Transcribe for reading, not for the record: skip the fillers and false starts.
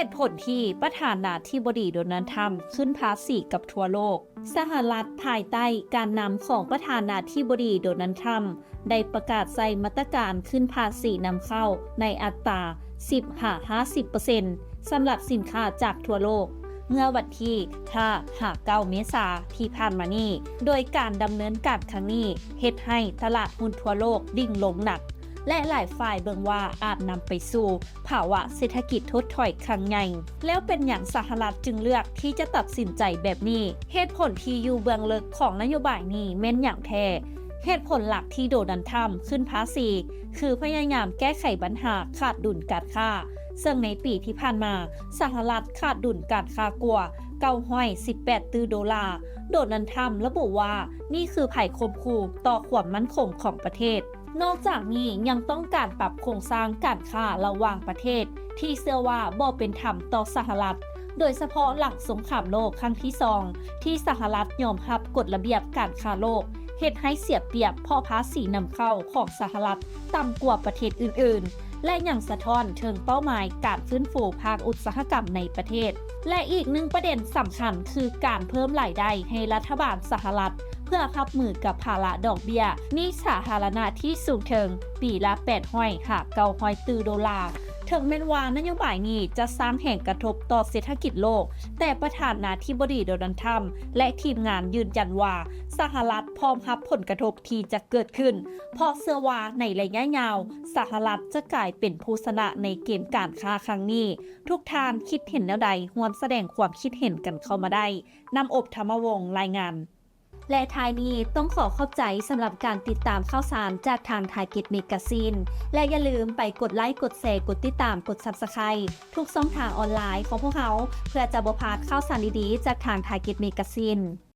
ตุผลที่ประธานาธิบดีโดนัลด์ทรัมป์ขึ้นภาษีกับทั่วโลกสหรัฐภายใต้การนำของประธานาธิบดีโดนัลด์ทรัมป์ได้ประกาศใส่มาตรการขึ้นภาษีนำเข้าในอัตรา 10-50% สำหรับสินค้าจากทั่วโลกเมื่อวันที่5-9 เมษายนที่ผ่านมานี้โดยการดำเนินการครั้งนี้เฮ็ดให้ตลาดหุ้นทั่วโลกดิ่งลงหนักและหลายฝ่ายเบิ่งว่าอาจนำไปสู่ภาวะเศรษฐกิจถดถอยครั้งใหญ่แล้วเป็นอย่างสหรัฐจึงเลือกที่จะตัดสินใจแบบนี้เหตุผลที่อยู่เบื้องลึกของนโยบายนี้แม่นอย่างแท้เหตุผลหลักที่โดนัลด์ทรัมป์ขึ้นภาษีคือพยายามแก้ไขปัญหาขาดดุลการค้าซึ่งในปีที่ผ่านมาสหรัฐขาดดุลการค้ากว่า918 ตื้อดอลลาร์โดนัลด์ทรัมป์ระบุว่านี่คือภัยคมคู่ต่อความมั่นคงของประเทศนอกจากนี้ยังต้องการปรับโครงสร้างการค้าระหว่างประเทศที่เชื่อว่าบ่เป็นธรรมต่อสหรัฐโดยเฉพาะหลังสงครามโลกครั้งที่2ที่สหรัฐยอมรับกฎระเบียบการค้าโลกเฮ็ดให้เสียเปรียบเพราะภาษีนำเข้าของสหรัฐต่ำกว่าประเทศอื่นๆและยังสะท้อนถึงเป้าหมายการฟื้นฟูภาคอุตสาหกรรมในประเทศและอีกหนึ่งประเด็นสำคัญคือการเพิ่มรายได้ให้รัฐบาลสหรัฐเพื่อรับมือกับภาระดอกเบี้ยหนี้สาธารณะที่สูงถึงปีละ800-900 ตื้อดอลลาร์ถึงแม้ว่านโยบายนี้จะสร้างแห่งกระทบต่อเศรษฐกิจโลกแต่ประธานาธิบดีโดนัลด์ทรัมป์และทีมงานยืนยันว่าสหรัฐพร้อมรับผลกระทบที่จะเกิดขึ้นเพราะเชื่อว่าในระยะยาวสหรัฐจะกลายเป็นผู้ชนะในเกมการค้าครั้งนี้ทุกท่านคิดเห็นแนวใดร่วมแสดงความคิดเห็นกันเข้ามาได้นำอบธรรมวงศ์รายงานและท้ายนี้ต้องขอขอบใจสำหรับการติดตามข่าวสารจากทาง Target Magazine และอย่าลืมไปกดไลค์กดแชร์กดติดตามกด Subscribe ทุกช่องทางออนไลน์ของพวกเขาเพื่อจะบ่พลาดข่าวสารดีๆจากทาง Target Magazine